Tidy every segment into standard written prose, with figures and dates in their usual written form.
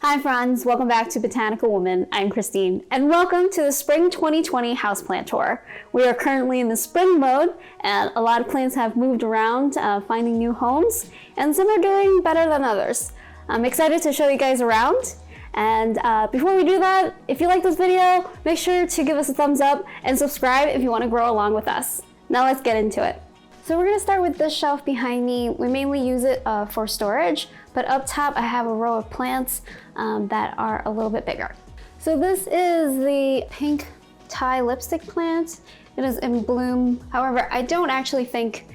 Hi friends, welcome back to Botanical Woman. I'm Christine, and welcome to the Spring 2020 Houseplant Tour. We are currently in the spring mode, and a lot of plants have moved around, finding new homes, and some are doing better than others. I'm excited to show you guys around, and before we do that, if you like this video, make sure to give us a thumbs up and subscribe if you want to grow along with us. Now let's get into it. So we're going to start with this shelf behind me. We mainly use it for storage, but up top I have a row of plants that are a little bit bigger. So this is the pink Thai lipstick plant. It is in bloom. However, I don't actually think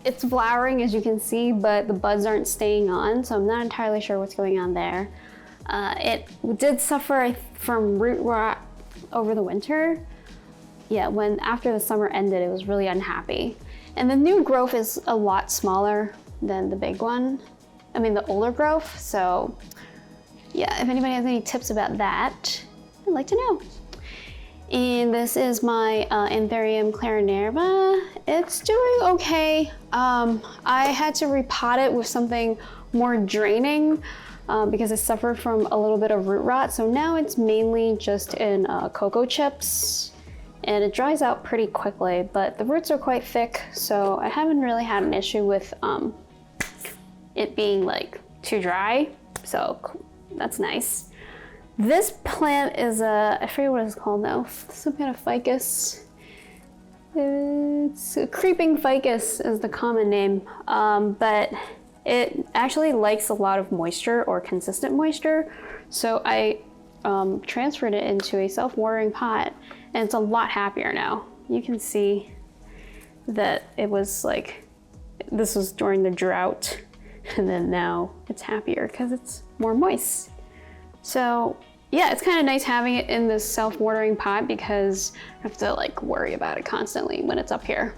it's flowering, as you can see, but the buds aren't staying on, so I'm not entirely sure what's going on there. It did suffer from root rot over the winter. Yeah, after the summer ended, it was really unhappy. And the new growth is a lot smaller than the big one. I mean, the older growth. So yeah, if anybody has any tips about that, I'd like to know. And this is my Anthurium clarinerva. It's doing okay. I had to repot it with something more draining because it suffered from a little bit of root rot. So now it's mainly just in cocoa chips. And it dries out pretty quickly, but the roots are quite thick, so I haven't really had an issue with it being like too dry, so that's nice. This plant is I forget what it's called now, some kind of ficus. It's a creeping ficus is the common name, but it actually likes a lot of moisture or consistent moisture, so I transferred it into a self-watering pot, and it's a lot happier now. You can see that it was like, this was during the drought, and then now it's happier because it's more moist. So yeah, it's kind of nice having it in this self-watering pot because I have to like worry about it constantly when it's up here.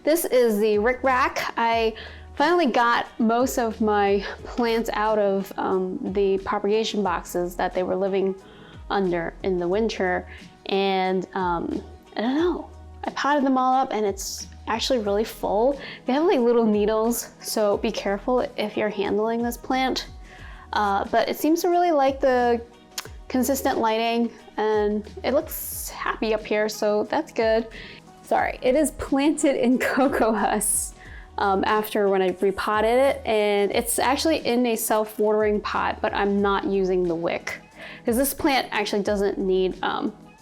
This is the Rick Rack. I finally got most of my plants out of the propagation boxes that they were living under in the winter, and I don't know, I potted them all up and it's actually really full. They have like little needles, so be careful if you're handling this plant, but it seems to really like the consistent lighting and it looks happy up here, so that's good. Sorry, it is planted in cocoa husk after when I repotted it, and it's actually in a self-watering pot, but I'm not using the wick because this plant actually doesn't need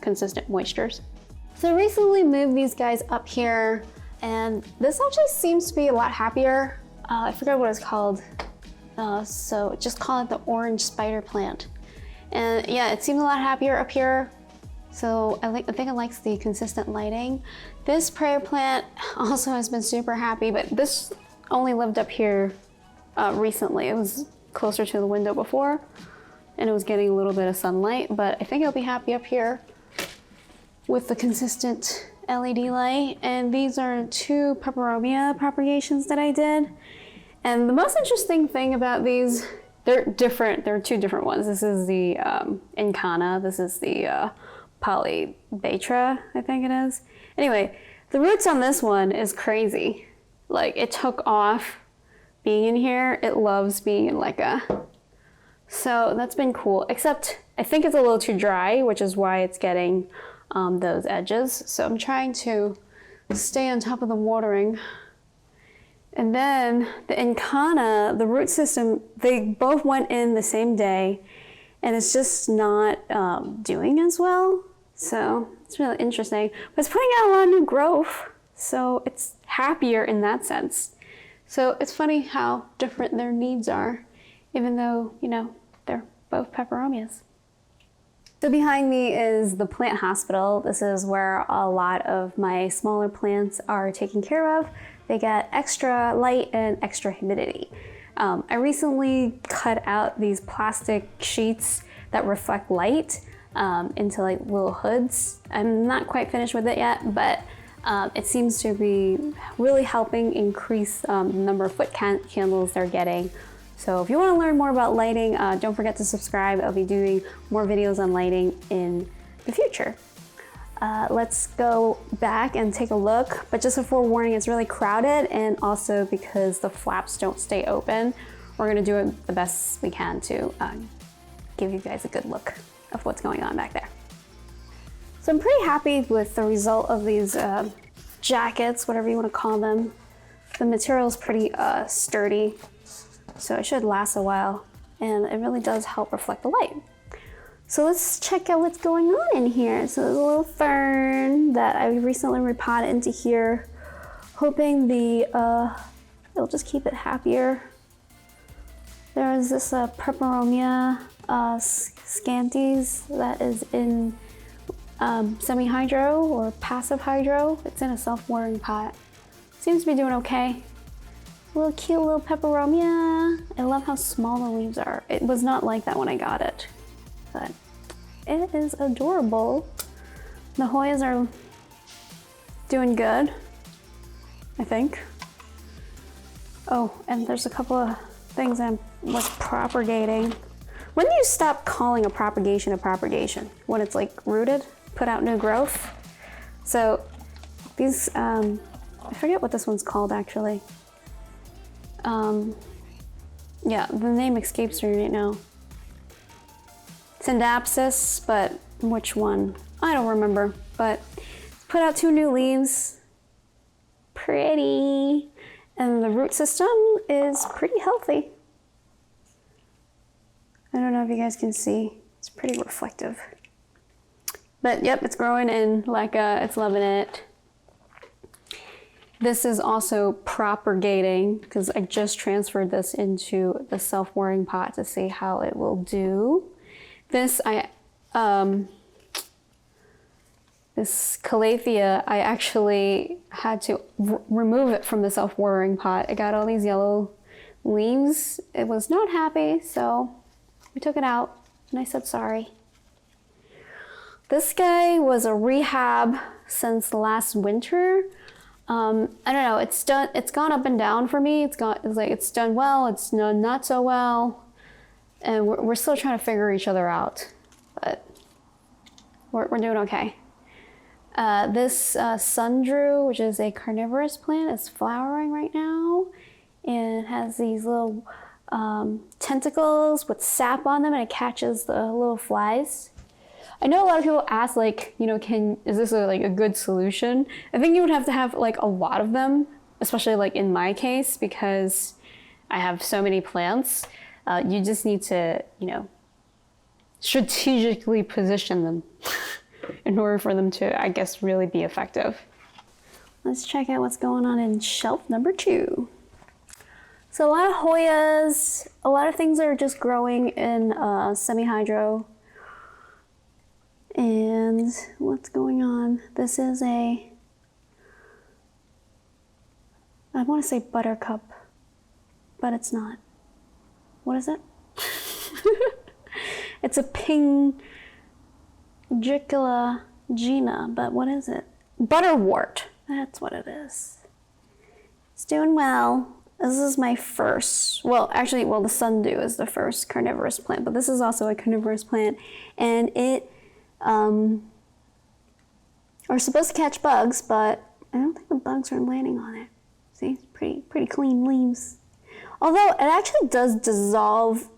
consistent moistures. So I recently moved these guys up here, and this actually seems to be a lot happier. I forgot what it's called, so just call it the orange spider plant. And yeah, it seems a lot happier up here. So I think it likes the consistent lighting. This prayer plant also has been super happy, but this only lived up here recently. It was closer to the window before, and it was getting a little bit of sunlight, but I think it'll be happy up here with the consistent LED light. And these are 2 peperomia propagations that I did. And the most interesting thing about these, they're different. There are 2 different ones. This is the Incana. This is the Polybatra, I think it is. Anyway, the roots on this one is crazy. Like, it took off being in here. It loves being in LECA. So that's been cool, except I think it's a little too dry, which is why it's getting those edges. So I'm trying to stay on top of the watering. And then the Incana, the root system, they both went in the same day, and it's just not doing as well. So it's really interesting, but it's putting out a lot of new growth, so it's happier in that sense. So it's funny how different their needs are, even though, you know, they're both peperomias. So behind me is the plant hospital. This is where a lot of my smaller plants are taken care of. They get extra light and extra humidity. I recently cut out these plastic sheets that reflect light into like little hoods. I'm not quite finished with it yet, but it seems to be really helping increase the number of foot candles they're getting. So if you want to learn more about lighting, don't forget to subscribe. I'll be doing more videos on lighting in the future. Let's go back and take a look, but just a forewarning, it's really crowded, and also because the flaps don't stay open we're gonna do it the best we can to give you guys a good look of what's going on back there. So I'm pretty happy with the result of these jackets, whatever you want to call them. The material is pretty sturdy, so it should last a while, and it really does help reflect the light. So let's check out what's going on in here. So there's a little fern that I recently repotted into here, hoping it'll just keep it happier. There's this Peperomia scanties that is in semi-hydro or passive hydro. It's in a self-watering pot. Seems to be doing okay. Little cute little peperomia. I love how small the leaves are. It was not like that when I got it, but it is adorable. The Hoyas are doing good, I think. Oh, and there's a couple of things I was propagating. When do you stop calling a propagation? When it's like rooted, put out new growth? So these, I forget what this one's called actually. Yeah, the name escapes me right now. Syndapsis, but which one? I don't remember, but put out 2 new leaves. Pretty. And the root system is pretty healthy. I don't know if you guys can see. It's pretty reflective. But yep, it's growing and it's loving it. This is also propagating because I just transferred this into the self-watering pot to see how it will do. This this Calathea, I actually had to remove it from the self-watering pot. I got all these yellow leaves. It was not happy, so we took it out and I said sorry. This guy was a rehab since last winter. I don't know, it's gone up and down for me. It's done well, it's done not so well. And we're still trying to figure each other out, but we're doing okay. This sundrew, which is a carnivorous plant, is flowering right now. And it has these little tentacles with sap on them, and it catches the little flies. I know a lot of people ask, like, you know, is this a good solution? I think you would have to have like a lot of them, especially like in my case, because I have so many plants. You just need to, you know, strategically position them in order for them to, I guess, really be effective. Let's check out what's going on in shelf number 2. So a lot of Hoyas, a lot of things are just growing in semi-hydro. And what's going on? This is I want to say buttercup, but it's not. What is it? It's a Pingicula gina, but what is it? Butterwort. That's what it is. It's doing well. This is my first, the sundew is the first carnivorous plant, but this is also a carnivorous plant, and it are supposed to catch bugs, but I don't think the bugs are landing on it. See, pretty clean leaves. Although it actually does dissolve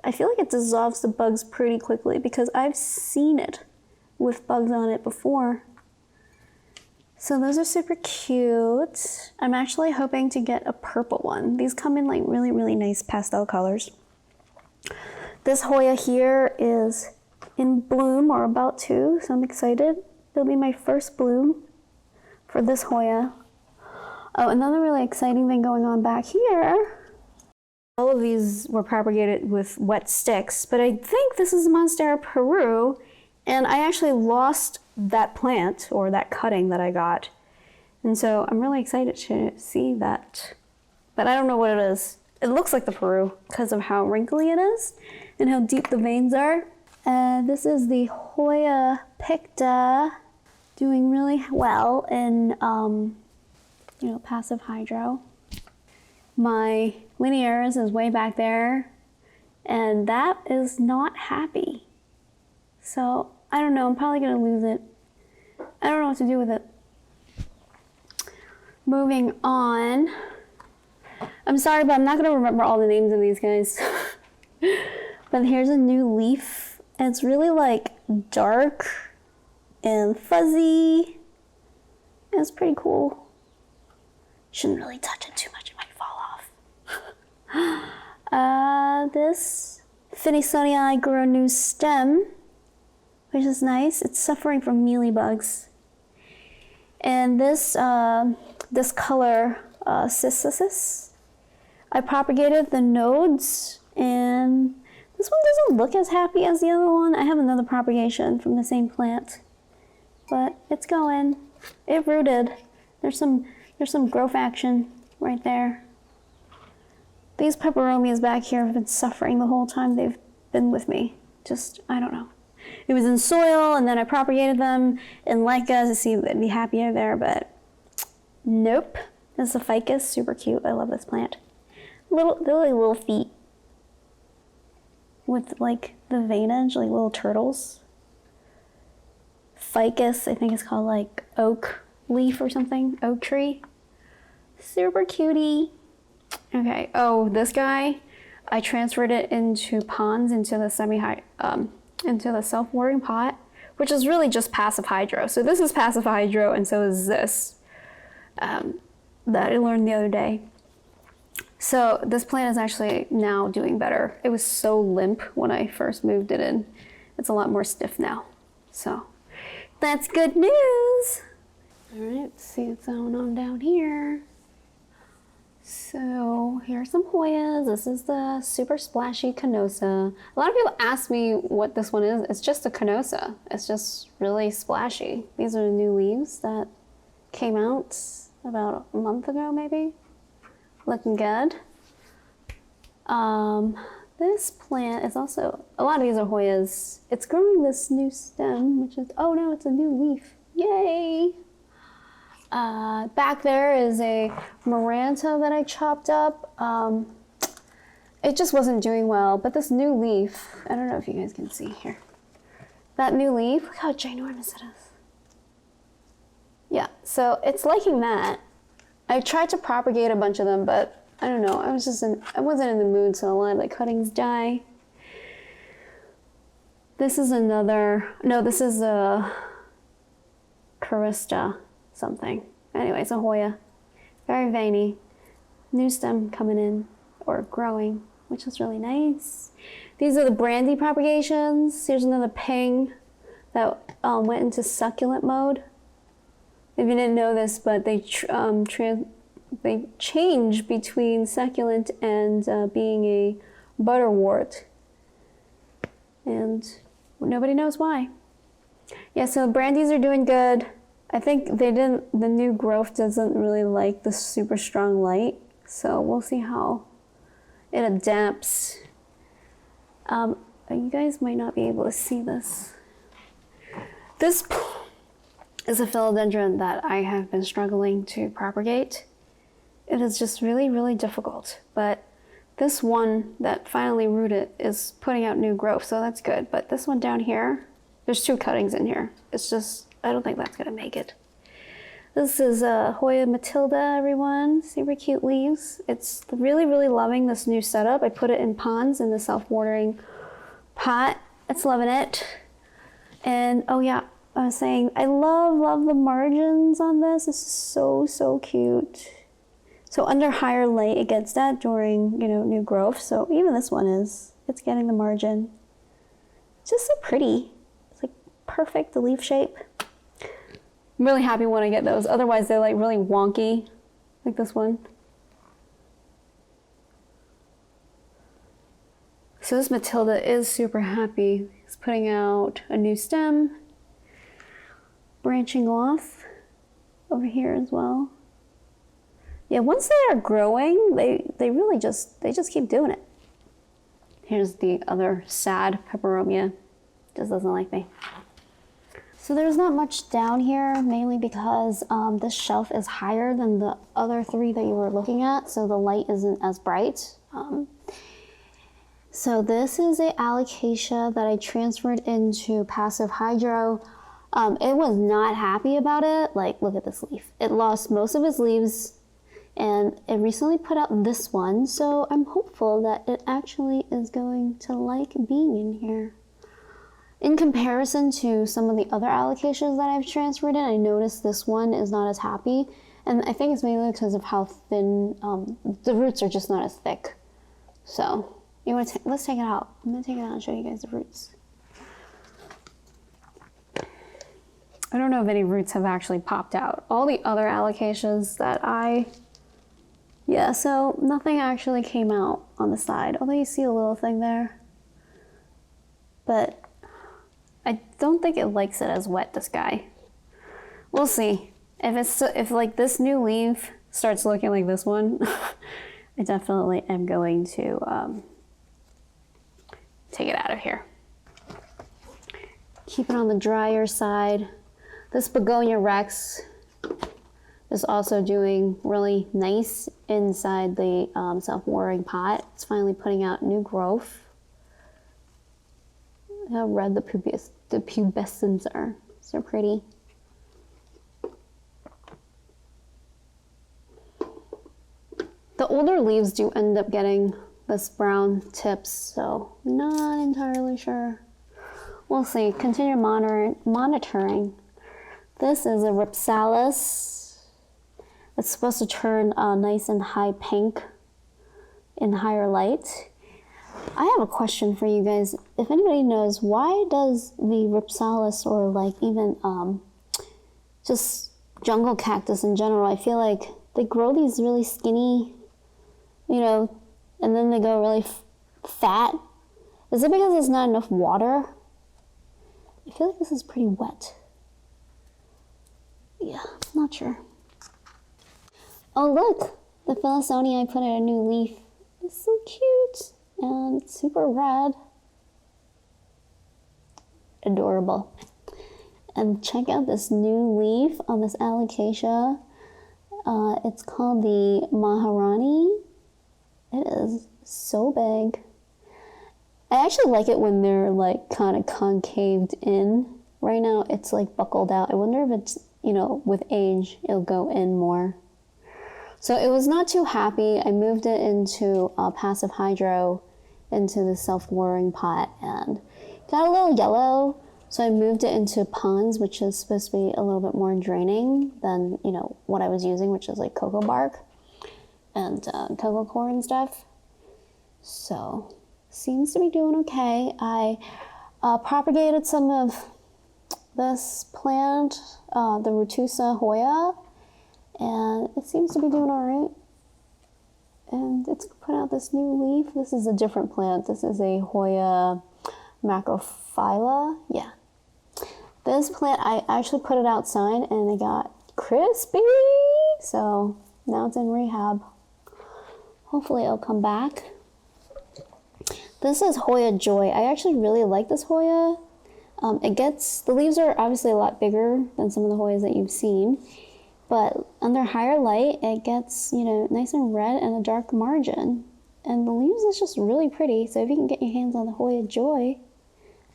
I feel like it dissolves the bugs pretty quickly because I've seen it with bugs on it before. So those are super cute. I'm actually hoping to get a purple one. These come in like really, really nice pastel colors. This Hoya here is in bloom or about to, so I'm excited. It'll be my first bloom for this Hoya. Oh, another really exciting thing going on back here. All of these were propagated with wet sticks, but I think this is Monstera Peru, and I actually lost that plant or that cutting that I got. And so I'm really excited to see that, but I don't know what it is. It looks like the Peru because of how wrinkly it is and how deep the veins are. This is the Hoya picta, doing really well in passive hydro. My linearis is way back there, and that is not happy. So I don't know, I'm probably gonna lose it. I don't know what to do with it. Moving on. I'm sorry, but I'm not gonna remember all the names of these guys. But here's a new leaf. And it's really like dark and fuzzy. And it's pretty cool. Shouldn't really touch it too much, it might fall off. This Fertilizers I grew a new stem, which is nice. It's suffering from mealybugs. And this this color, Cissus, I propagated the nodes, and this one doesn't look as happy as the other one. I have another propagation from the same plant, but it's going. It rooted. There's some growth action right there. These peperomias back here have been suffering the whole time they've been with me. Just, I don't know. It was in soil, and then I propagated them in Leica to see if they'd be happier there, but nope. This is a ficus, super cute. I love this plant. They're like little feet with like the veinage, like little turtles. Ficus, I think it's called like oak leaf or something, oak tree. Super cutie. Okay, oh, this guy, I transferred it into ponds, into the into the self-watering pot, which is really just passive hydro. So this is passive hydro, and so is this, that I learned the other day. So this plant is actually now doing better. It was so limp when I first moved it in. It's a lot more stiff now. So that's good news. All right, let's see what's going on down here. So here's some Hoyas. This is the super splashy Canosa. A lot of people ask me what this one is. It's just a Canosa. It's just really splashy. These are the new leaves that came out about a month ago, maybe. Looking good. This plant is also, a lot of these are Hoyas. It's growing this new stem, which is, oh no, it's a new leaf. Yay! Back there is a Maranta that I chopped up. It just wasn't doing well, but this new leaf, I don't know if you guys can see here. That new leaf, look how ginormous it is. Yeah, so it's liking that. I tried to propagate a bunch of them, but I don't know, I wasn't in the mood, so a lot of the cuttings die. This is another, no, this is a Carista something. Anyway, it's a Hoya. Very veiny. New stem coming in, or growing, which is really nice. These are the brandy propagations. Here's another ping that went into succulent mode. If you didn't know this, but they change between succulent and being a butterwort. And nobody knows why. Yeah, so brandies are doing good. I think the new growth doesn't really like the super strong light, so we'll see how it adapts. You guys might not be able to see this. This is a philodendron that I have been struggling to propagate. It is just really, really difficult, but this one that finally rooted is putting out new growth, so that's good. But this one down here, there's 2 cuttings in here. It's just, I don't think that's gonna make it. This is Hoya Matilda, everyone. Super cute leaves. It's really, really loving this new setup. I put it in ponds in the self-watering pot. It's loving it. And oh yeah, I was saying, I love the margins on this. This is so, so cute. So under higher light, it gets that during, new growth. So even this one it's getting the margin. It's just so pretty. It's like perfect, the leaf shape. I'm really happy when I get those. Otherwise, they're like really wonky, like this one. So this Matilda is super happy. It's putting out a new stem, branching off over here as well. Yeah, once they are growing, they really just keep doing it. Here's the other sad peperomia. Just doesn't like me. So there's not much down here, mainly because this shelf is higher than the other 3 that you were looking at, so the light isn't as bright. So this is a alocasia that I transferred into passive hydro. It was not happy about it. Like, look at this leaf. It lost most of its leaves. And it recently put out this one, so I'm hopeful that it actually is going to like being in here. In comparison to some of the other allocations that I've transferred in, I noticed this one is not as happy. And I think it's mainly because of how thin, the roots are just not as thick. So, let's take it out. I'm gonna take it out and show you guys the roots. I don't know if any roots have actually popped out. All the other allocations that yeah, so nothing actually came out on the side, although you see a little thing there. But I don't think it likes it as wet, this guy. We'll see. If like this new leaf starts looking like this one, I definitely am going to take it out of here. Keep it on the drier side. This Begonia Rex is also doing really nice inside the self-watering pot. It's finally putting out new growth. How red the pubescents are. So pretty. The older leaves do end up getting this brown tips, so not entirely sure. We'll see. Continue monitoring. This is a Ripsalis. It's supposed to turn nice and high pink in higher light. I have a question for you guys. If anybody knows, why does the Ripsalis, or like even just jungle cactus in general, I feel like they grow these really skinny, you know, and then they go really fat. Is it because there's not enough water? I feel like this is pretty wet. Yeah, not sure. Oh look, the Philosophy, I put out a new leaf. It's so cute, and it's super red. Adorable. And check out this new leaf on this alocasia. It's called the Maharani. It is so big. I actually like it when they're like kind of concaved in. Right now it's like buckled out. I wonder if it's, you know, with age it'll go in more. So it was not too happy. I moved it into passive hydro, into the self-watering pot, and got a little yellow. So I moved it into ponds, which is supposed to be a little bit more draining than, you know, what I was using, which is like cocoa bark and cocoa core and stuff. So seems to be doing okay. I propagated some of this plant, the Retusa Hoya, and it seems to be doing all right. And it's put out this new leaf. This is a different plant. This is a Hoya macrophylla. Yeah. This plant, I actually put it outside and it got crispy. So now it's in rehab. Hopefully it'll come back. This is Hoya Joy. I actually really like this Hoya. The leaves are obviously a lot bigger than some of the Hoyas that you've seen, but under higher light, it gets, you know, nice and red and a dark margin. And the leaves is just really pretty. So if you can get your hands on the Hoya Joy,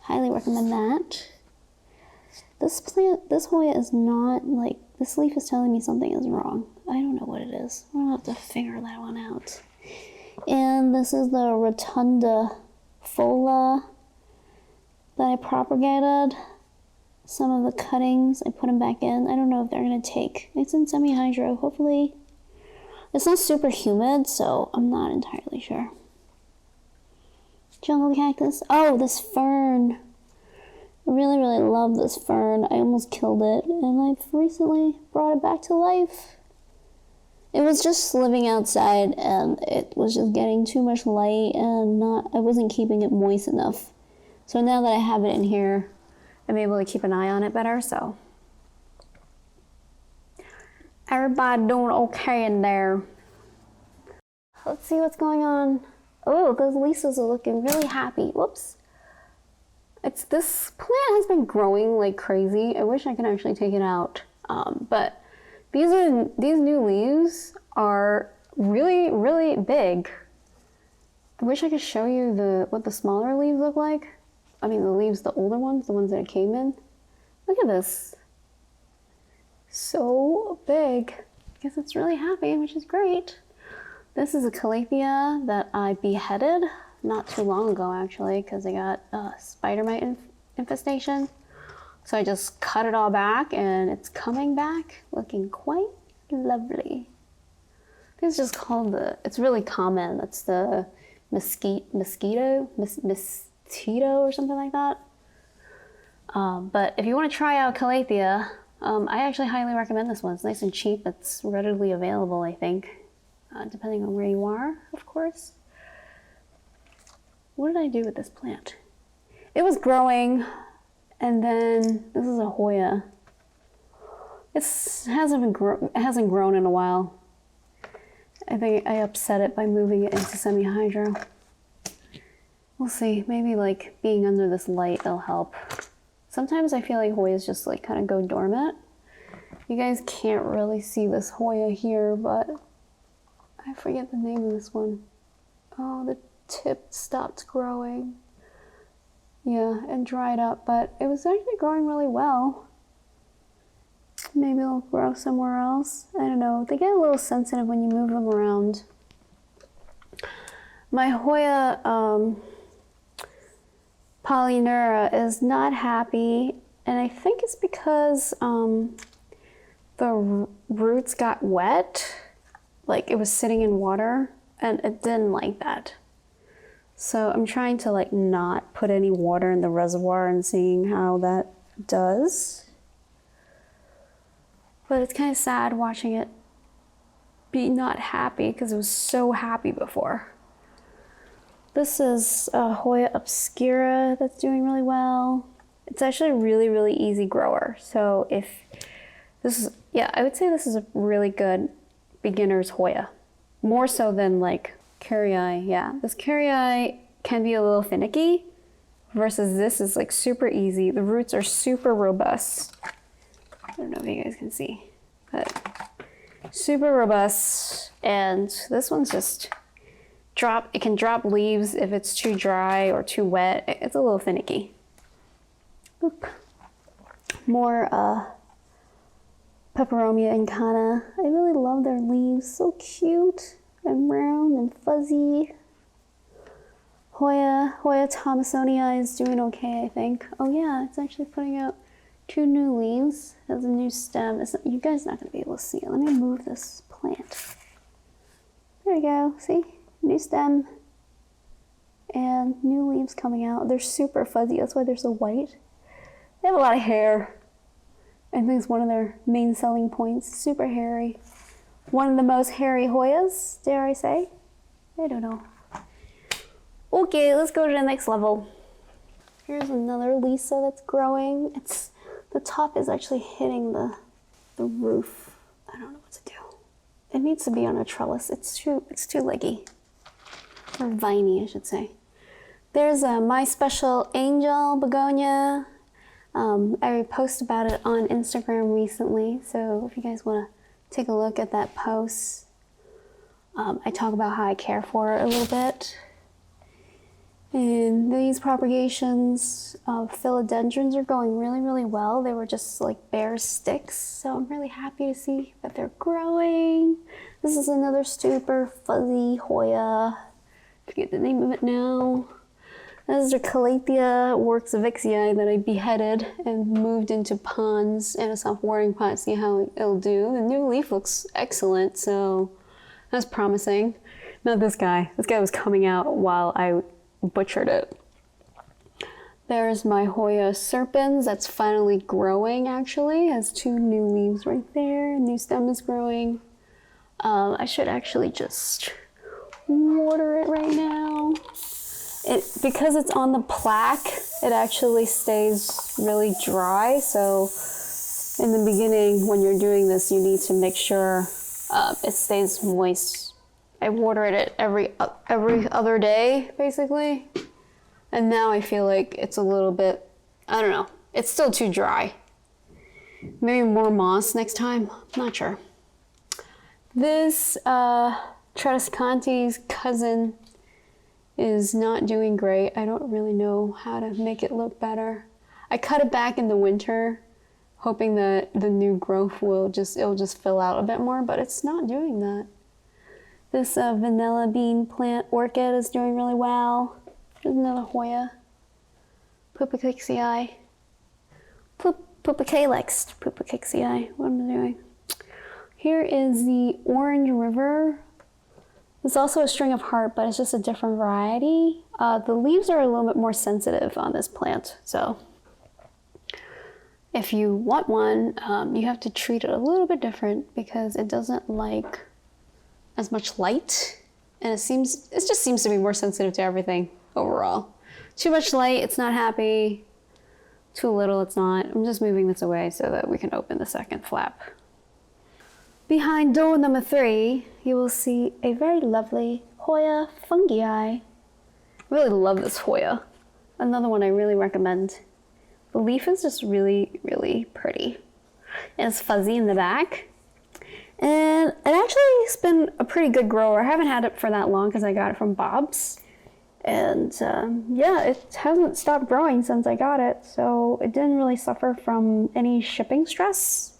highly recommend that. This plant, this Hoya is not like, this leaf is telling me something is wrong. I don't know what it is. I'll have to figure that one out. And this is the Rotunda Fola that I propagated. Some of the cuttings, I put them back in. I don't know if they're gonna take. It's in semi-hydro, hopefully. It's not super humid, so I'm not entirely sure. Jungle cactus. Oh, this fern. I really, really love this fern. I almost killed it, and I've recently brought it back to life. It was just living outside, and it was just getting too much light, and I wasn't keeping it moist enough. So now that I have it in here, I'm able to keep an eye on it better, so. Everybody doing okay in there. Let's see what's going on. Oh, those Lisas are looking really happy. Whoops. This plant has been growing like crazy. I wish I could actually take it out. But these new leaves are really, really big. I wish I could show you what the smaller leaves look like. I mean, the older ones, the ones that it came in. Look at this. So big. You because it's really happy, which is great. This is a calathea that I beheaded not too long ago, actually, because I got a spider mite infestation. So I just cut it all back, and it's coming back looking quite lovely. I think it's just called it's really common. That's the mosquito or something like that. But if you want to try out calathea, I actually highly recommend this one. It's nice and cheap. It's readily available, I think, depending on where you are, of course. What did I do with this plant? It was growing, and then this is a Hoya. It hasn't grown in a while. I think I upset it by moving it into semi-hydro. We'll see. Maybe like being under this light will help. Sometimes I feel like Hoyas just like kind of go dormant. You guys can't really see this Hoya here, but I forget the name of this one. Oh, the tip stopped growing. Yeah, and dried up, but it was actually growing really well. Maybe it'll grow somewhere else. I don't know. They get a little sensitive when you move them around. My Hoya Polyneura is not happy, and I think it's because the roots got wet, like it was sitting in water, and it didn't like that. So I'm trying to like not put any water in the reservoir and seeing how that does. But it's kind of sad watching it be not happy because it was so happy before. This is a Hoya obscura that's doing really well. It's actually a really, really easy grower. So if this is, yeah, I would say this is a really good beginner's Hoya. More so than like Carrii, yeah. This Carrii can be a little finicky versus this is like super easy. The roots are super robust. I don't know if you guys can see, but super robust. And this one's just it can drop leaves if it's too dry or too wet. It's a little finicky. Oop. More Peperomia incana. I really love their leaves. So cute and round and fuzzy. Hoya Thomasonii is doing okay, I think. Oh yeah, it's actually putting out 2 new leaves. It has a new stem. You guys are not going to be able to see it. Let me move this plant. There we go. See? New stem. And new leaves coming out. They're super fuzzy. That's why they're so white. They have a lot of hair. I think it's one of their main selling points. Super hairy. One of the most hairy Hoyas, dare I say. I don't know. Okay, let's go to the next level. Here's another Lisa that's growing. The top is actually hitting the roof. I don't know what to do. It needs to be on a trellis. It's too leggy. Or viney, I should say. There's My Special Angel begonia. I posted about it on Instagram recently, so if you guys want to take a look at that post, I talk about how I care for it a little bit. And these propagations of philodendrons are going really, really well. They were just like bare sticks, so I'm really happy to see that they're growing. This is another super fuzzy Hoya. I forget the name of it now. This is a Calathea Worksvixii that I beheaded and moved into ponds and a soft watering pot. See how it'll do. The new leaf looks excellent, so that's promising. Not this guy. This guy was coming out while I butchered it. There's my Hoya serpens that's finally growing, actually. It has 2 new leaves right there. New stem is growing. I should actually just water it right now. Because it's on the plaque, it actually stays really dry. So in the beginning, when you're doing this, you need to make sure it stays moist. I water it every other day, basically. And now I feel like it's a little bit, I don't know, it's still too dry. Maybe more moss next time, not sure. This Tradescante's cousin is not doing great. I don't really know how to make it look better. I cut it back in the winter hoping that the new growth will it'll just fill out a bit more, but it's not doing that. This vanilla bean plant orchid is doing really well. There's another Hoya. Pupacixii. Pupacixii. What am I doing? Here is the Orange River. It's also a string of heart, but it's just a different variety. The leaves are a little bit more sensitive on this plant, so if you want one, you have to treat it a little bit different because it doesn't like as much light, and it just seems to be more sensitive to everything overall. Too much light, it's not happy. Too little, it's not. I'm just moving this away so that we can open the second flap. Behind door number 3, you will see a very lovely Hoya fungii. I really love this Hoya. Another one I really recommend. The leaf is just really, really pretty. And it's fuzzy in the back. And it actually has been a pretty good grower. I haven't had it for that long because I got it from Bob's. And yeah, it hasn't stopped growing since I got it. So it didn't really suffer from any shipping stress.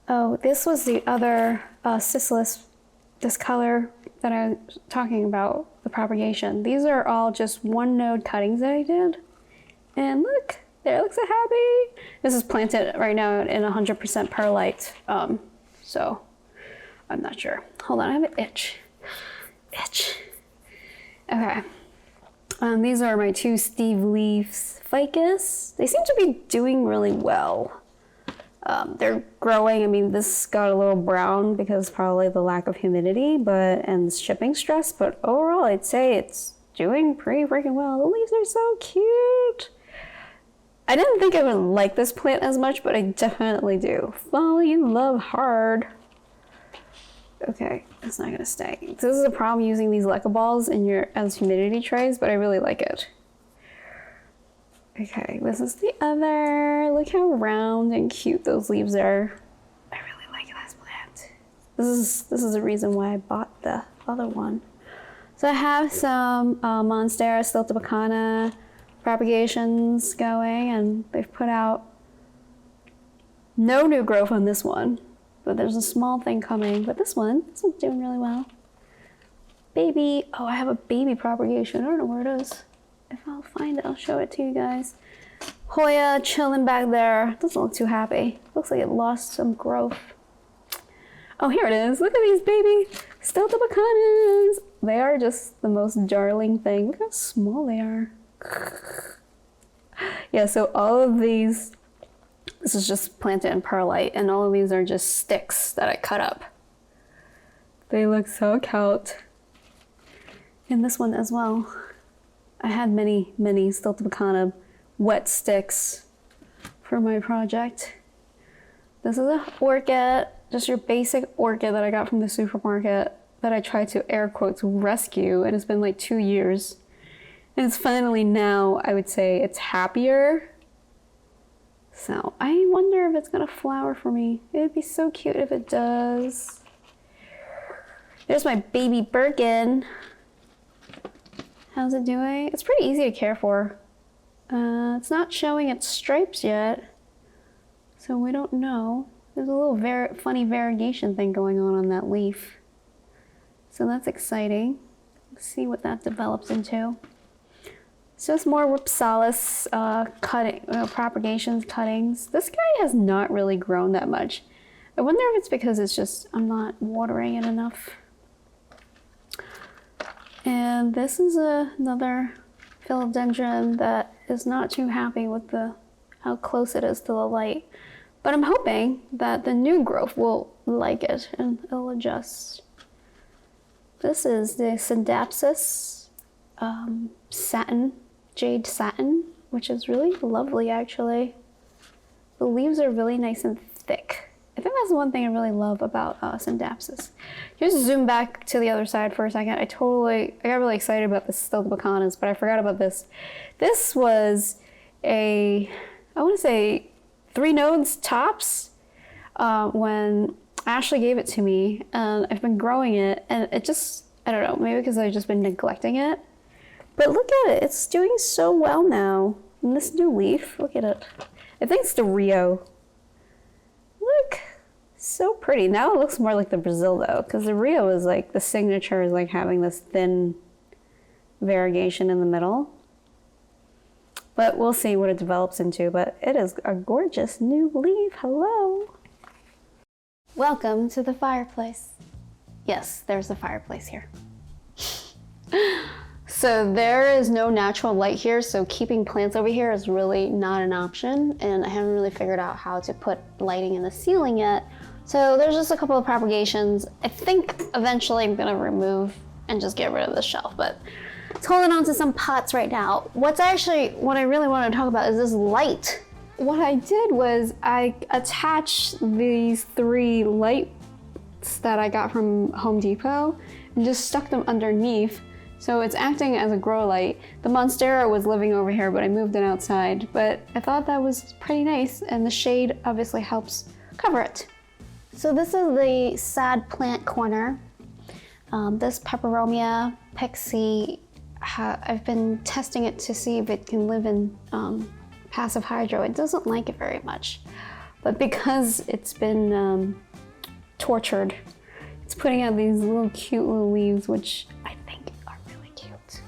Oh, this was the other Cichlis, this color that I was talking about, the propagation. These are all just one node cuttings that I did. And look, there, it looks so happy. This is planted right now in 100% perlite. So I'm not sure. Hold on, I have an itch. Okay. These are my 2 Steve Leaves ficus. They seem to be doing really well. They're growing. I mean, this got a little brown because probably the lack of humidity, and shipping stress. But overall, I'd say it's doing pretty freaking well. The leaves are so cute. I didn't think I would like this plant as much, but I definitely do. Fall in love hard. Okay, it's not gonna stay. This is a problem using these leca balls as humidity trays, but I really like it. Okay, this is the other. Look how round and cute those leaves are. I really like this plant. This is the reason why I bought the other one. So I have some Monstera stiltobacana propagations going, and they've put out no new growth on this one, but there's a small thing coming. But this one's doing really well. Baby, oh, I have a baby propagation. I don't know where it is. If I'll find it, I'll show it to you guys. Hoya chilling back there. Doesn't look too happy. Looks like it lost some growth. Oh, here it is. Look at these baby stiltobacanas. They are just the most darling thing. Look how small they are. Yeah, so all of these, this is just planted in perlite, and all of these are just sticks that I cut up. They look so cute. And this one as well. I had many stiltobacana wet sticks for my project. This is an orchid, just your basic orchid that I got from the supermarket that I tried to air quotes rescue, and it's been like 2 years. And it's finally now, I would say, it's happier. So I wonder if it's gonna flower for me. It would be so cute if it does. There's my baby Birkin. How's it doing? It's pretty easy to care for. It's not showing its stripes yet, so we don't know. There's a little funny variegation thing going on that leaf. So that's exciting. Let's see what that develops into. So it's more Rhipsalis propagations, cuttings. This guy has not really grown that much. I wonder if it's because it's just, I'm not watering it enough. And this is another philodendron that is not too happy with how close it is to the light. But I'm hoping that the new growth will like it and it'll adjust. This is the Syndapsis satin, jade satin, which is really lovely actually. The leaves are really nice and thick. I think that's the one thing I really love about Syndapsis. Just zoom back to the other side for a second. I got really excited about the stiltobacanas, but I forgot about this. This was I want to say 3 nodes tops when Ashley gave it to me, and I've been growing it, and it just, I don't know, maybe because I've just been neglecting it. But look at it, it's doing so well now. And this new leaf, look at it. I think it's the Rio. Look, so pretty. Now it looks more like the Brazil though, because the Rio is like, the signature is like having this thin variegation in the middle. But we'll see what it develops into, but it is a gorgeous new leaf. Hello. Welcome to the fireplace. Yes, there's a fireplace here. So there is no natural light here, so keeping plants over here is really not an option, and I haven't really figured out how to put lighting in the ceiling yet. So there's just a couple of propagations. I think eventually I'm gonna remove and just get rid of this shelf, but it's holding on to some pots right now. What I really want to talk about is this light. What I did was I attached these 3 lights that I got from Home Depot and just stuck them underneath. So it's acting as a grow light. The Monstera was living over here, but I moved it outside. But I thought that was pretty nice, and the shade obviously helps cover it. So this is the sad plant corner. This Peperomia Pixie, I've been testing it to see if it can live in passive hydro. It doesn't like it very much, but because it's been tortured, it's putting out these little cute little leaves, which I think are really cute.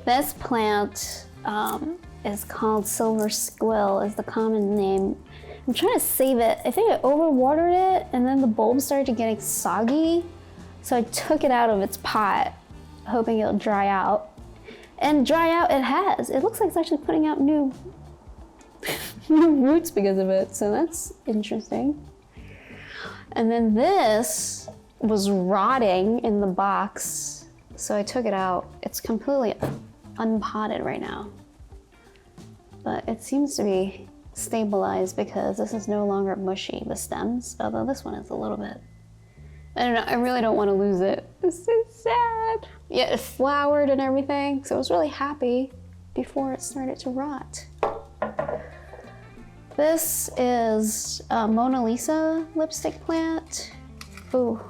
This plant is called Silver Squill, is the common name. I'm trying to save it. I think I overwatered it, and then the bulbs started getting soggy, so I took it out of its pot, hoping it'll dry out. And dry out it has. It looks like it's actually putting out new roots because of it, so that's interesting. And then this was rotting in the box, so I took it out. It's completely unpotted right now, but it seems to be stabilized because this is no longer mushy, the stems, although this one is a little bit. I don't know, I really don't want to lose it. It's so sad. Yeah, it flowered and everything, so I was really happy before it started to rot. This is a Mona Lisa lipstick plant. Ooh,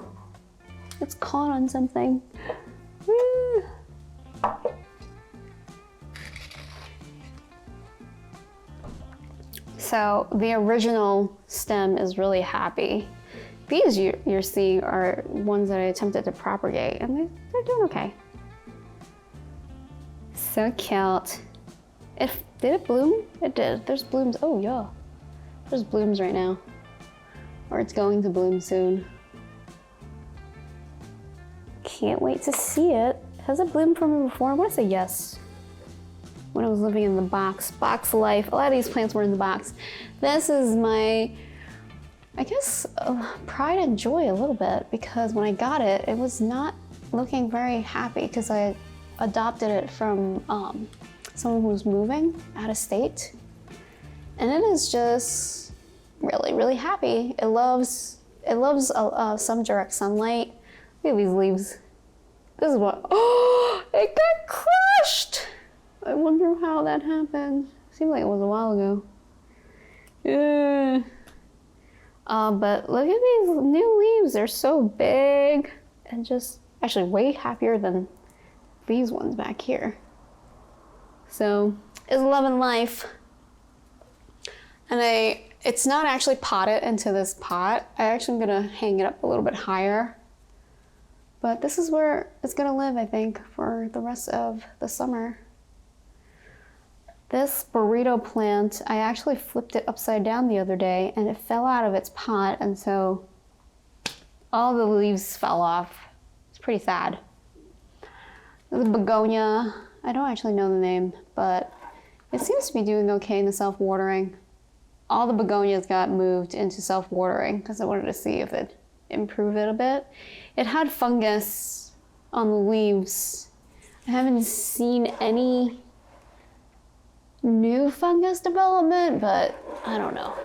it's caught on something. Woo. So the original stem is really happy. These you're seeing are ones that I attempted to propagate, and they're doing okay. So cute. Did it bloom? It did. There's blooms. Oh yeah. There's blooms right now. Or it's going to bloom soon. Can't wait to see it. Has it bloomed for me before? I want to say yes. When I was living in the box life. A lot of these plants were in the box. This is my, I guess, pride and joy a little bit, because when I got it, it was not looking very happy because I adopted it from someone who was moving out of state. And it is just really, really happy. It loves some direct sunlight. Look at these leaves. This is what, oh, it got crushed. I wonder how that happened. Seemed like it was a while ago. Yeah. But look at these new leaves. They're so big and just actually way happier than these ones back here. So it's loving life. And it's not actually potted into this pot. I actually am gonna hang it up a little bit higher. But this is where it's gonna live, I think, for the rest of the summer. This burrito plant, I actually flipped it upside down the other day and it fell out of its pot, and so all the leaves fell off. It's pretty sad. The begonia, I don't actually know the name, but it seems to be doing okay in the self-watering. All the begonias got moved into self-watering because I wanted to see if it improved it a bit. It had fungus on the leaves. I haven't seen any new fungus development, but I don't know.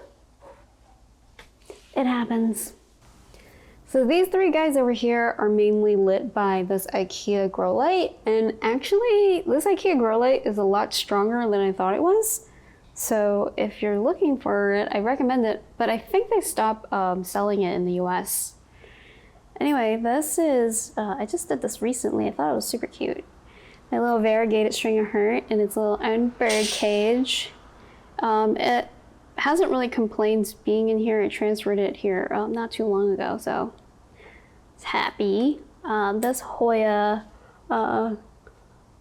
It happens. So these 3 guys over here are mainly lit by this IKEA grow light, and actually this IKEA grow light is a lot stronger than I thought it was. So if you're looking for it, I recommend it, but I think they stopped selling it in the US. Anyway, this is, I just did this recently. I thought it was super cute. My little variegated string of heart in its little own bird cage. It hasn't really complained being in here. I transferred it here not too long ago, so it's happy. This Hoya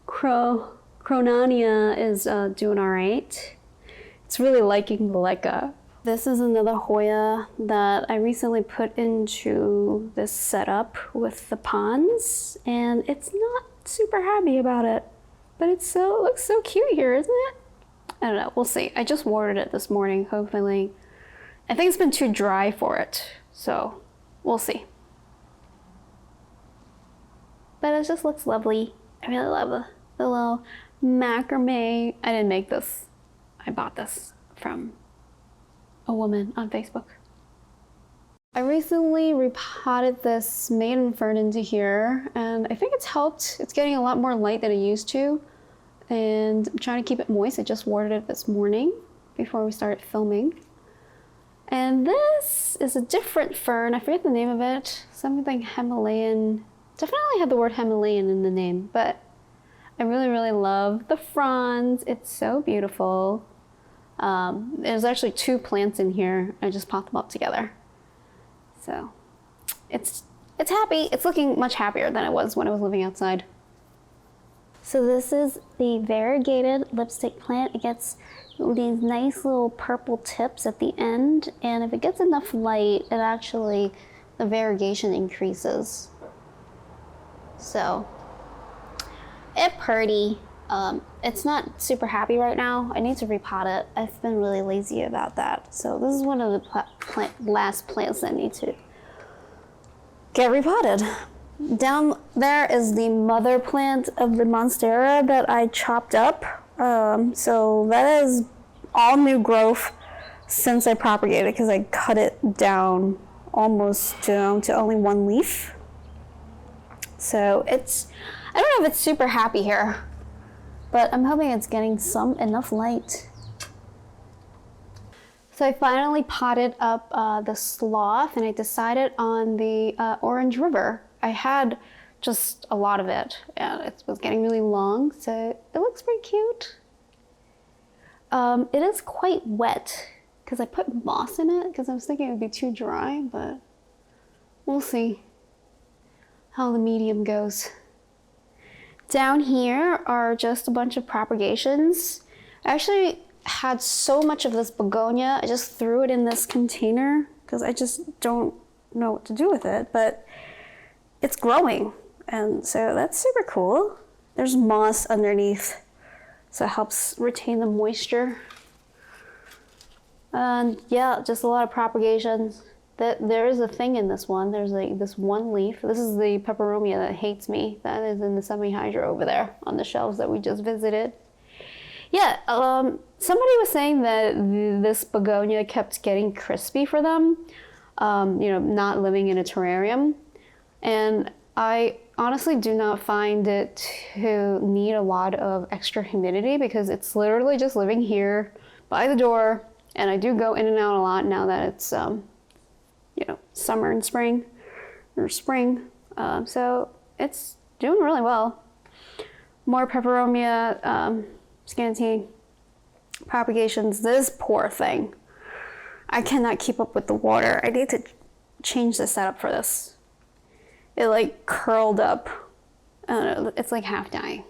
Cronania is doing all right. It's really liking the Leica. This is another Hoya that I recently put into this setup with the ponds, and it's not super happy about it, but it looks so cute here, isn't it? I don't know, we'll see. I just watered it this morning, hopefully. I think it's been too dry for it, so we'll see. But it just looks lovely. I really love the little macrame. I didn't make this. I bought this from a woman on Facebook. I recently repotted this maiden fern into here, and I think it's helped. It's getting a lot more light than it used to, and I'm trying to keep it moist. I just watered it this morning before we started filming. And this is a different fern. I forget the name of it. Something Himalayan. Definitely had the word Himalayan in the name, but I really, really love the fronds. It's so beautiful. There's actually 2 plants in here. I just popped them up together. So it's happy. It's looking much happier than it was when I was living outside. So this is the variegated lipstick plant. It gets these nice little purple tips at the end, and if it gets enough light, the variegation increases. So it's pretty. It's not super happy right now. I need to repot it. I've been really lazy about that. So this is one of the last plants that need to get repotted. Down there is the mother plant of the Monstera that I chopped up. So that is all new growth since I propagated, because I cut it down almost down to only 1 leaf. So I don't know if it's super happy here, but I'm hoping it's getting enough light. So I finally potted up the sloth, and I decided on the Orange River. I had just a lot of it, and it was getting really long, so it looks pretty cute. It is quite wet because I put moss in it because I was thinking it would be too dry, but we'll see how the medium goes. Down here are just a bunch of propagations. I actually had so much of this begonia, I just threw it in this container because I just don't know what to do with it, but it's growing, and so that's super cool. There's moss underneath, so it helps retain the moisture. And yeah, just a lot of propagations. There is a thing in this one. There's like this 1 leaf. This is the peperomia that hates me. That is in the semi-hydro over there on the shelves that we just visited. Yeah, somebody was saying that this begonia kept getting crispy for them, not living in a terrarium. And I honestly do not find it to need a lot of extra humidity because it's literally just living here by the door. And I do go in and out a lot now that it's, summer and spring, or spring. So it's doing really well. More peperomia, scanty propagations. This poor thing. I cannot keep up with the water. I need to change the setup for this. It like curled up. I don't know, it's like half dying.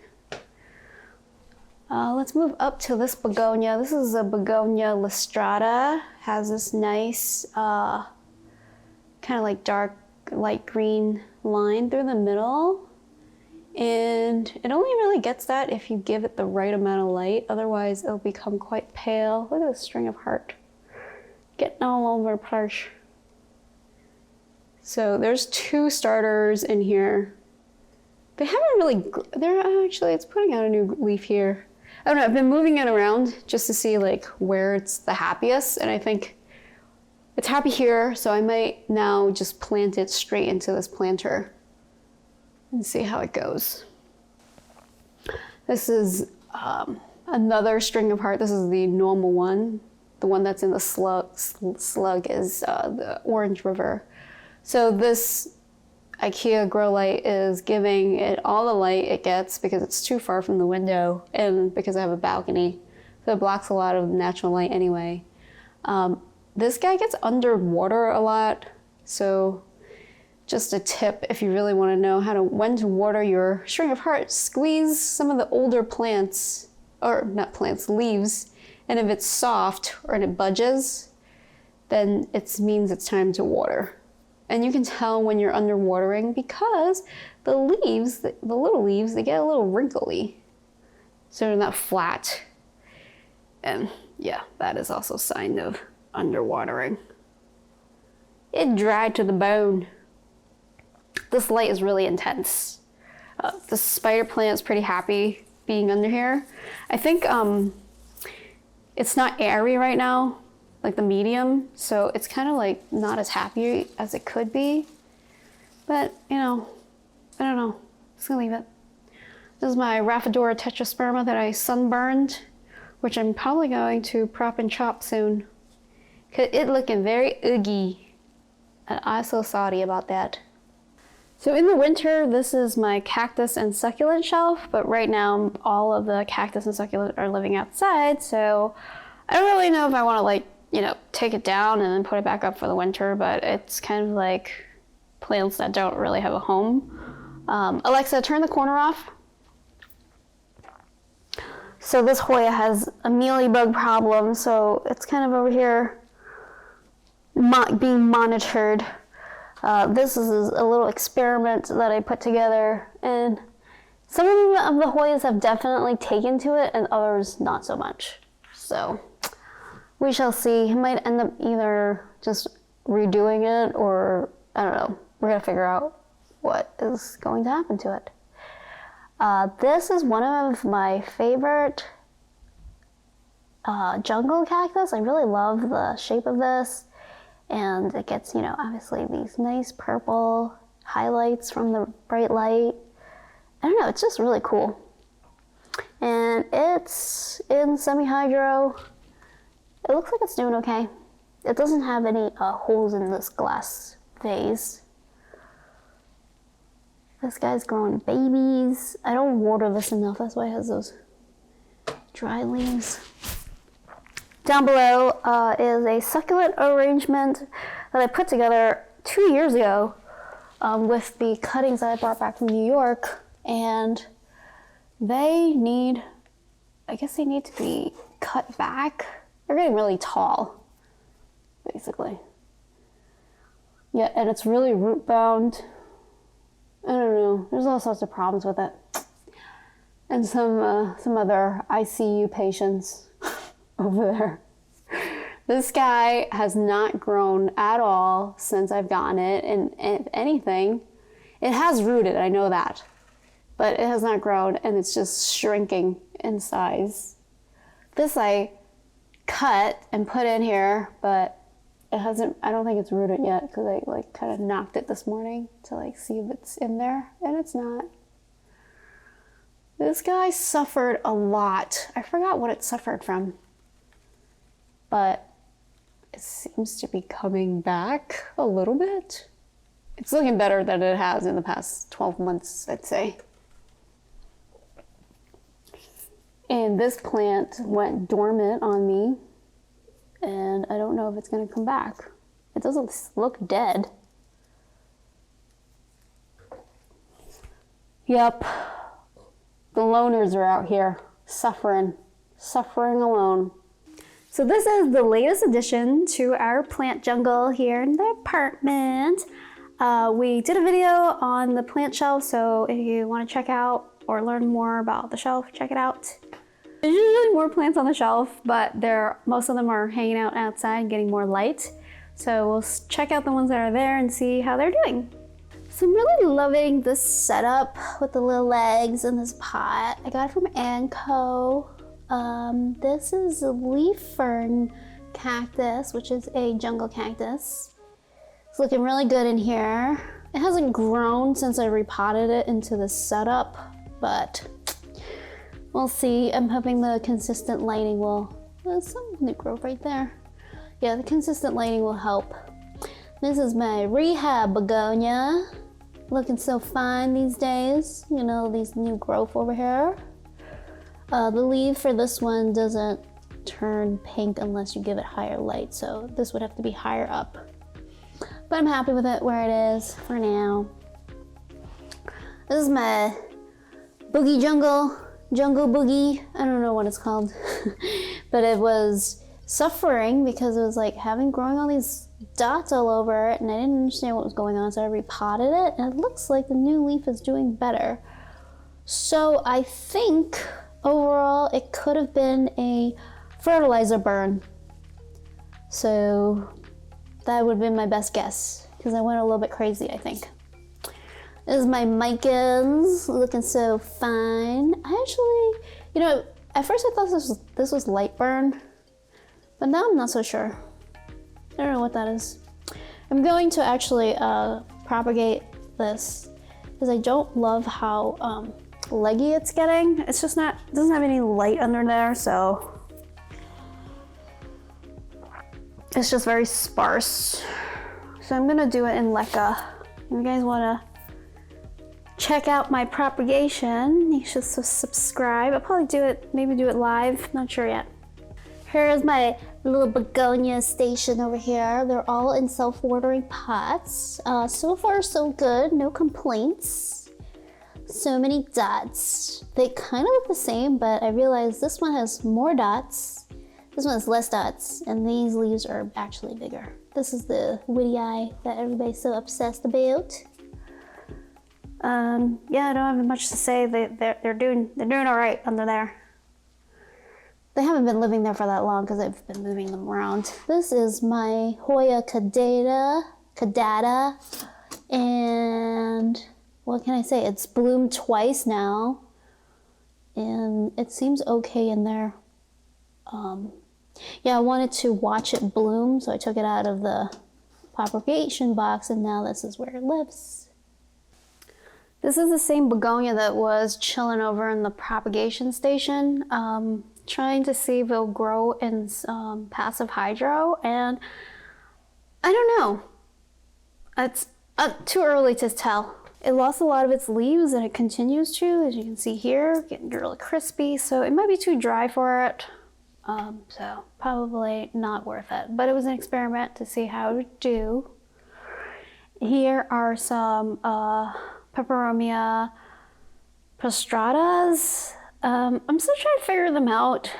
Let's move up to this begonia. This is a begonia listrata. Has this nice, kind of like dark, light green line through the middle. And it only really gets that if you give it the right amount of light. Otherwise, it'll become quite pale. Look at this string of heart. Getting all over the place. So there's 2 starters in here. They haven't really, it's putting out a new leaf here. I don't know, I've been moving it around just to see like where it's the happiest, and I think it's happy here, so I might now just plant it straight into this planter and see how it goes. This is another string of heart. This is the normal one. The one that's in the slug is the Orange River. So this IKEA grow light is giving it all the light it gets because it's too far from the window and because I have a balcony. So it blocks a lot of natural light anyway. This guy gets underwater a lot, so just a tip if you really want to know when to water your string of hearts, squeeze some of the older plants, or not plants, leaves, and if it's soft or it budges, then it means it's time to water. And you can tell when you're underwatering because the leaves, the little leaves, they get a little wrinkly. So they're not flat. And yeah, that is also a sign of underwatering. It dried to the bone. This light is really intense. The spider plant is pretty happy being under here. I think it's not airy right now, like the medium, so it's kind of like not as happy as it could be. But, you know, I don't know. Just gonna leave it. This is my Rhaphodora tetrasperma that I sunburned, which I'm probably going to prop and chop soon. Cause it's looking very oogie. And I'm so sorry about that. So in the winter, this is my cactus and succulent shelf, but right now all of the cactus and succulent are living outside, so I don't really know if I want to, like, you know, take it down and then put it back up for the winter, but it's kind of like plants that don't really have a home. Alexa, turn the corner off. So this Hoya has a mealybug problem, so it's kind of over here being monitored. This is a little experiment that I put together, and some of the Hoyas have definitely taken to it and others not so much. So we shall see. I might end up either just redoing it or, I don't know, we're gonna figure out what is going to happen to it. This is one of my favorite jungle cactus. I really love the shape of this. And it gets, you know, obviously these nice purple highlights from the bright light. I don't know, it's just really cool. And it's in semi-hydro. It looks like it's doing okay. It doesn't have any holes in this glass vase. This guy's growing babies. I don't water this enough, that's why it has those dry leaves. Down below is a succulent arrangement that I put together 2 years ago with the cuttings that I brought back from New York, and they need to be cut back. They're getting really tall, basically. Yeah, and it's really root bound. I don't know, there's all sorts of problems with it. And some other ICU patients over there. This guy has not grown at all since I've gotten it, and if anything, it has rooted, I know that, but it has not grown, and it's just shrinking in size. This I cut and put in here, but it hasn't, I don't think it's rooted yet, because I like kind of knocked it this morning to like see if it's in there, and it's not. This guy suffered a lot. I forgot what it suffered from, but it seems to be coming back a little bit. It's looking better than it has in the past 12 months, I'd say. And this plant went dormant on me, and I don't know if it's gonna come back. It doesn't look dead. Yep, the loners are out here, suffering alone. So this is the latest addition to our plant jungle here in the apartment. We did a video on the plant shelf, so if you want to check out or learn more about the shelf, check it out. There's usually more plants on the shelf, but most of them are hanging out outside and getting more light. So we'll check out the ones that are there and see how they're doing. So I'm really loving this setup with the little legs and this pot. I got it from Anco. This is a leaf fern cactus, which is a jungle cactus. It's looking really good in here. It hasn't grown since I repotted it into this setup, but we'll see. I'm hoping the consistent lighting there's some new growth right there. Yeah, the consistent lighting will help. This is my rehab begonia. Looking so fine these days. You know, these new growth over here. The leaf for this one doesn't turn pink unless you give it higher light. So this would have to be higher up. But I'm happy with it where it is for now. This is my boogie jungle boogie. I don't know what it's called. But it was suffering because it was like growing all these dots all over it, and I didn't understand what was going on, so I repotted it, and it looks like the new leaf is doing better. So I think overall it could have been a fertilizer burn. So that would have been my best guess, because I went a little bit crazy, I think. This is my micas, looking so fine. I actually, you know, at first I thought this was light burn, but now I'm not so sure. I don't know what that is. I'm going to actually propagate this because I don't love how leggy it's getting. It's just not, it doesn't have any light under there, so it's just very sparse. So I'm gonna do it in leca. If you guys wanna check out my propagation, you should subscribe. I'll probably maybe do it live, not sure yet. Here's my little begonia station over here. They're all in self-watering pots. So far so good, no complaints. So many dots. They kind of look the same, but I realized this one has more dots. This one has less dots, and these leaves are actually bigger. This is the Humidifier that everybody's so obsessed about. Yeah, I don't have much to say. They're doing all right under there. They haven't been living there for that long because I've been moving them around. This is my Hoya caudata, and what can I say? It's bloomed twice now, and it seems okay in there. Yeah, I wanted to watch it bloom, so I took it out of the propagation box, and now this is where it lives. This is the same begonia that was chilling over in the propagation station. Trying to see if it'll grow in passive hydro, and I don't know. It's too early to tell. It lost a lot of its leaves, and it continues to, as you can see here, getting really crispy, so it might be too dry for it. So probably not worth it, but it was an experiment to see how it would do. Here are some Peperomia prostratas. I'm still trying to figure them out.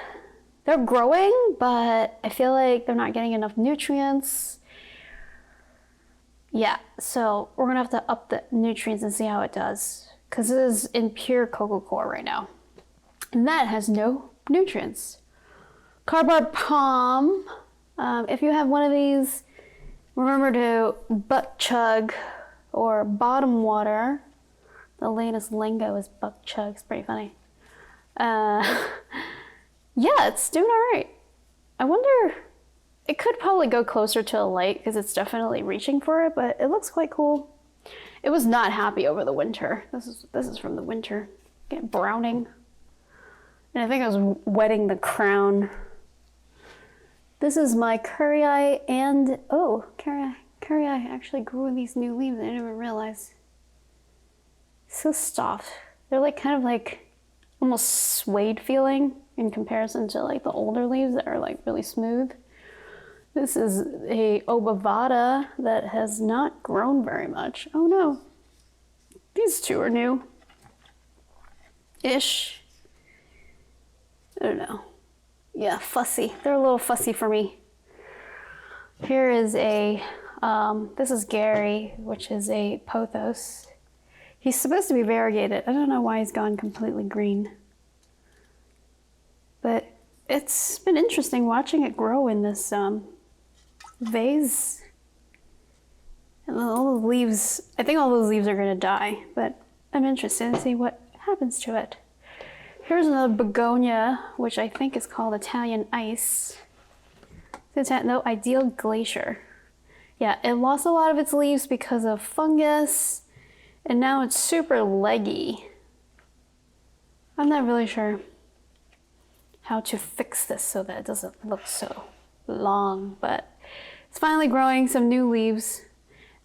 They're growing, but I feel like they're not getting enough nutrients. Yeah, so we're gonna have to up the nutrients and see how it does, because it is in pure coco coir right now, and that has no nutrients. Cardboard palm. If you have one of these, remember to butt chug or bottom water. The latest lingo is butt chug. It's pretty funny. Yeah, it's doing all right. I wonder, it could probably go closer to a light because it's definitely reaching for it, but it looks quite cool. It was not happy over the winter. This is from the winter. Getting browning. And I think I was wetting the crown. This is my curry, and oh, curry actually grew these new leaves. I didn't even realize. So soft. They're like kind of like almost suede feeling in comparison to like the older leaves that are like really smooth. This is a obovata that has not grown very much. Oh no, these two are new-ish. I don't know. Yeah, fussy. They're a little fussy for me. Here is a, this is Gary, which is a pothos. He's supposed to be variegated. I don't know why he's gone completely green. But it's been interesting watching it grow in this vase. And all the leaves, I think all those leaves are gonna die, but I'm interested to see what happens to it. Here's another begonia, which I think is called Italian Ice. No, Ideal Glacier. Yeah, it lost a lot of its leaves because of fungus, and now it's super leggy. I'm not really sure how to fix this so that it doesn't look so long, but it's finally growing some new leaves.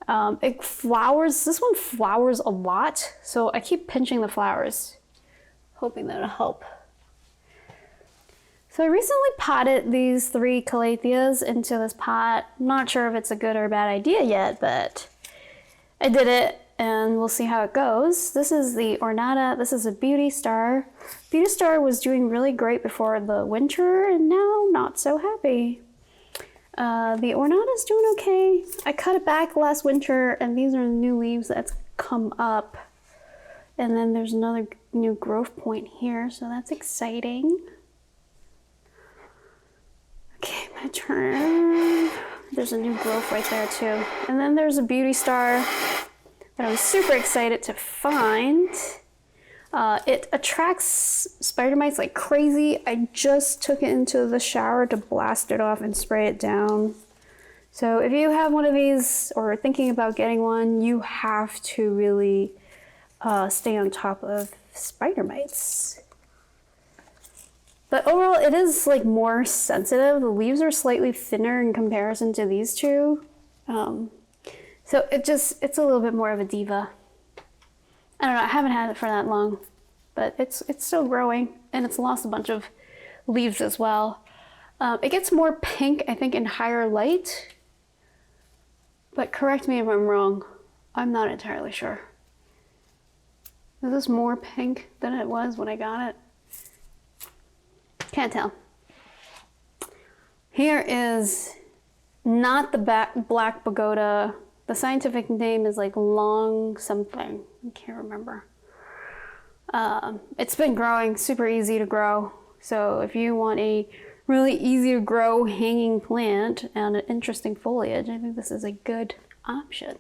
It flowers, this one flowers a lot, so I keep pinching the flowers, hoping that'll help. So I recently potted these 3 calatheas into this pot. I'm not sure if it's a good or bad idea yet, but I did it and we'll see how it goes. This is the Ornata. This is a Beauty Star. Beauty Star was doing really great before the winter and now not so happy. The Ornata's doing okay. I cut it back last winter and these are the new leaves that's come up. And then there's another new growth point here, so that's exciting. Okay, I'm gonna turn. There's a new growth right there too. And then there's a Beauty Star that I'm super excited to find. It attracts spider mites like crazy. I just took it into the shower to blast it off and spray it down. So if you have one of these or are thinking about getting one, you have to really stay on top of spider mites. But overall, it is like more sensitive. The leaves are slightly thinner in comparison to these two. So it's a little bit more of a diva. I don't know, I haven't had it for that long, but it's still growing and it's lost a bunch of leaves as well. It gets more pink, I think, in higher light, but correct me if I'm wrong. I'm not entirely sure. Is this more pink than it was when I got it? Can't tell. Here is not the black pagoda. The scientific name is like long something. I can't remember. It's been growing, super easy to grow. So if you want a really easy to grow hanging plant and an interesting foliage, I think this is a good option.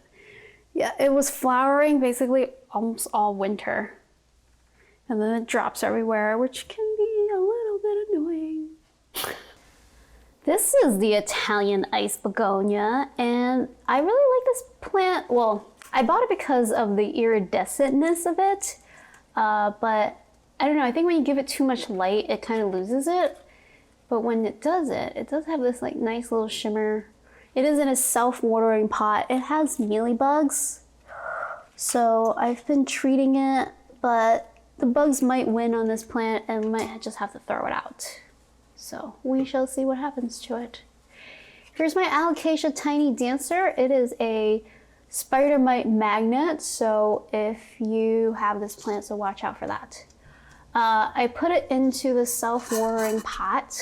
Yeah, it was flowering basically almost all winter. And then it drops everywhere, which can be a little bit annoying. This is the Italian ice begonia, and I really like this plant. Well, I bought it because of the iridescentness of it, but I don't know, I think when you give it too much light, it kind of loses it. But when it does have this like nice little shimmer. It is in a self-watering pot. It has mealybugs, so I've been treating it, but the bugs might win on this plant and we might just have to throw it out. So we shall see what happens to it. Here's my Alocasia Tiny Dancer. It is a spider mite magnet, so if you have this plant, so watch out for that. I put it into the self-watering pot,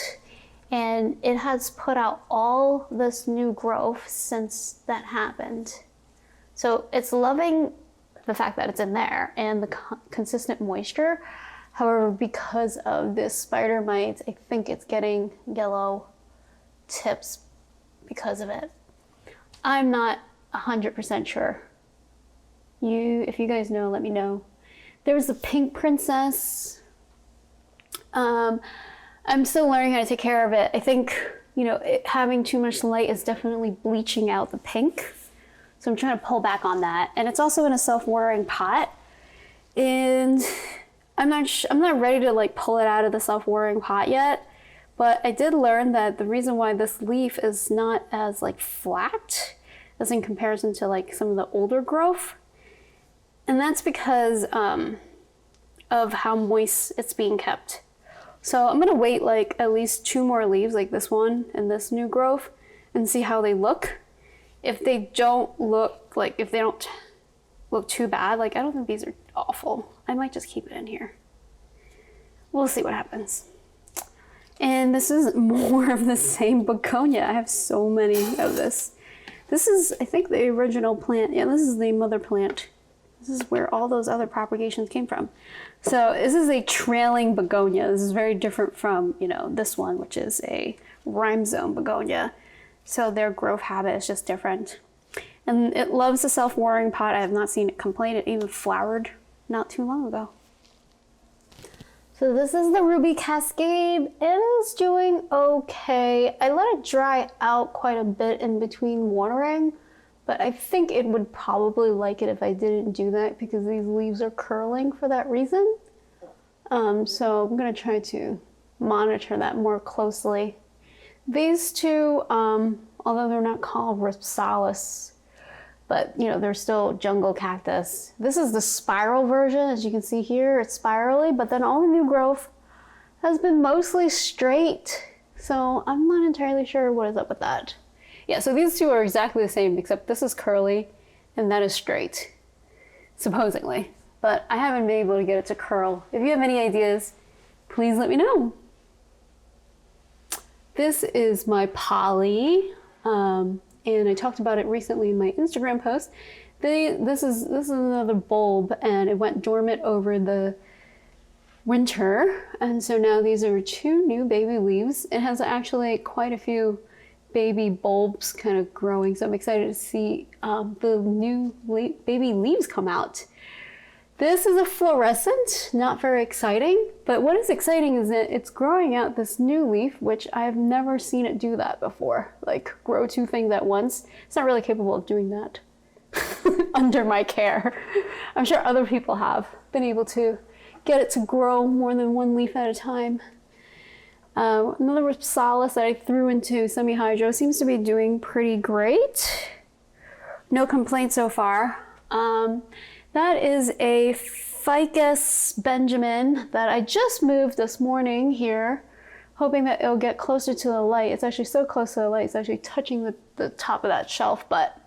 and it has put out all this new growth since that happened. So it's loving the fact that it's in there and the consistent moisture. However, because of this spider mite, I think it's getting yellow tips because of it. I'm not 100% sure. If you guys know, let me know. There's the Pink Princess. I'm still learning how to take care of it. I think, having too much light is definitely bleaching out the pink. So I'm trying to pull back on that. And it's also in a self-watering pot. And I'm not ready to like pull it out of the self-watering pot yet. But I did learn that the reason why this leaf is not as like flat as in comparison to like some of the older growth. And that's because of how moist it's being kept. So I'm gonna wait like at least 2 more leaves like this one and this new growth and see how they look. If they don't look too bad, like I don't think these are awful, I might just keep it in here. We'll see what happens. And this is more of the same begonia. I have so many of this. This is, I think, the original plant. Yeah, this is the mother plant. This is where all those other propagations came from. So this is a trailing begonia. This is very different from, this one, which is a rhizome begonia. So their growth habit is just different. And it loves the self-watering pot. I have not seen it complain. It even flowered not too long ago. So this is the Ruby Cascade. It is doing okay. I let it dry out quite a bit in between watering, but I think it would probably like it if I didn't do that because these leaves are curling for that reason. So I'm gonna try to monitor that more closely. These two, although they're not called Ripsalis, but they're still jungle cactus. This is the spiral version, as you can see here, it's spirally, but then all the new growth has been mostly straight. So I'm not entirely sure what is up with that. Yeah, so these two are exactly the same, except this is curly and that is straight, supposedly. But I haven't been able to get it to curl. If you have any ideas, please let me know. This is my poly, and I talked about it recently in my Instagram post. This is another bulb, and it went dormant over the winter, and so now these are 2 new baby leaves. It has actually quite a few baby bulbs kind of growing, so I'm excited to see the new baby leaves come out. This is a fluorescent, not very exciting, but what is exciting is that it's growing out this new leaf, which I've never seen it do that before, like grow 2 things at once. It's not really capable of doing that under my care. I'm sure other people have been able to get it to grow more than 1 leaf at a time. Another Ripsalis that I threw into semi-hydro seems to be doing pretty great. No complaints so far. That is a Ficus Benjamin that I just moved this morning here, hoping that it'll get closer to the light. It's actually so close to the light, it's actually touching the top of that shelf, but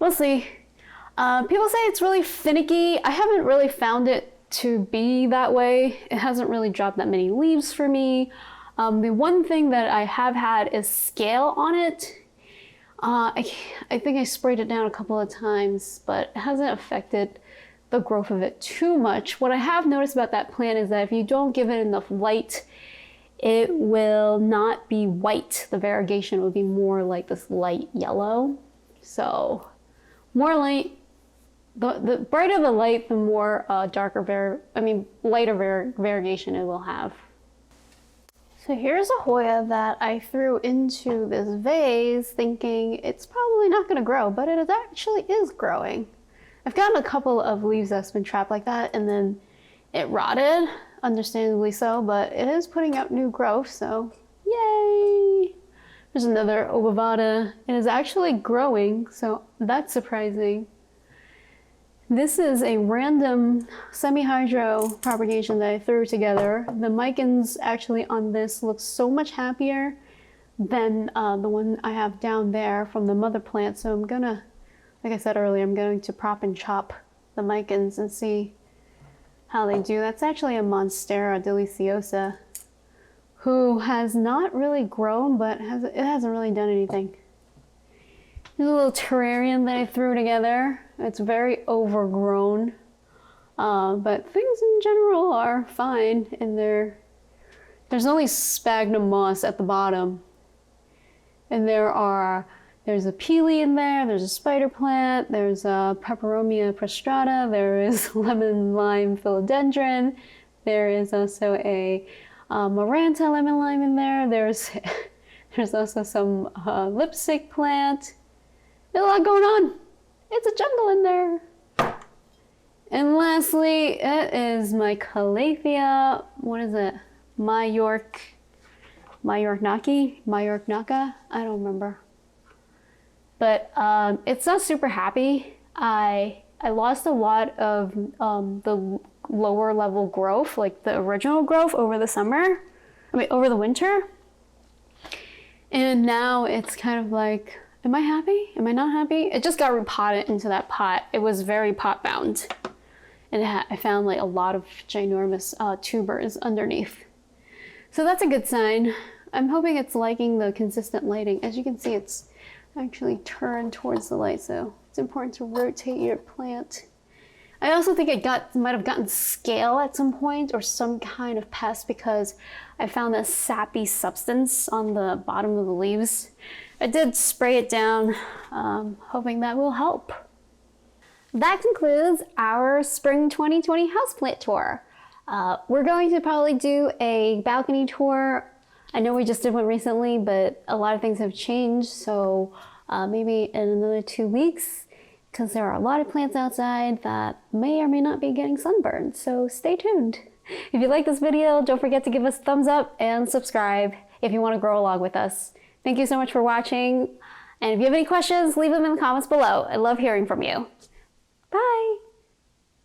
we'll see. People say it's really finicky. I haven't really found it to be that way. It hasn't really dropped that many leaves for me. The one thing that I have had is scale on it. I think I sprayed it down a couple of times, but it hasn't affected the growth of it too much. What I have noticed about that plant is that if you don't give it enough light, it will not be white. The variegation will be more like this light yellow. So more light, the brighter the light, the more lighter variegation it will have. So here's a Hoya that I threw into this vase thinking it's probably not going to grow, but it actually is growing. I've gotten a couple of leaves that's been trapped like that and then it rotted, understandably so, but it is putting out new growth, so yay! There's another Obovata. It is actually growing, so that's surprising. This is a random semi-hydro propagation that I threw together. The micans actually on this look so much happier than the one I have down there from the mother plant. So I'm gonna, like I said earlier, I'm going to prop and chop the micans and see how they do. That's actually a Monstera deliciosa who has not really grown, but it hasn't really done anything. There's a little terrarium that I threw together. It's very overgrown, but things in general are fine in there. There's only sphagnum moss at the bottom, and there's a peely in there, there's a spider plant, there's a peperomia prostrata, there is lemon lime philodendron, there is also a maranta lemon lime in there, there's also some lipstick plant. There's a lot going on. It's a jungle in there. And lastly, it is my Calathea. What is it? Mallorca? I don't remember. But it's not super happy. I lost a lot of the lower level growth, like the original growth over the winter. And now it's kind of like, am I happy? Am I not happy? It just got repotted into that pot. It was very pot bound. And I found like a lot of ginormous tubers underneath. So that's a good sign. I'm hoping it's liking the consistent lighting. As you can see, it's actually turned towards the light, so it's important to rotate your plant. I also think it might have gotten scale at some point or some kind of pest because I found a sappy substance on the bottom of the leaves. I did spray it down, hoping that will help. That concludes our Spring 2020 Houseplant Tour. We're going to probably do a balcony tour. I know we just did one recently, but a lot of things have changed, so maybe in another 2 weeks, because there are a lot of plants outside that may or may not be getting sunburned, so stay tuned. If you like this video, don't forget to give us a thumbs up and subscribe if you want to grow along with us. Thank you so much for watching, and if you have any questions, leave them in the comments below. I love hearing from you.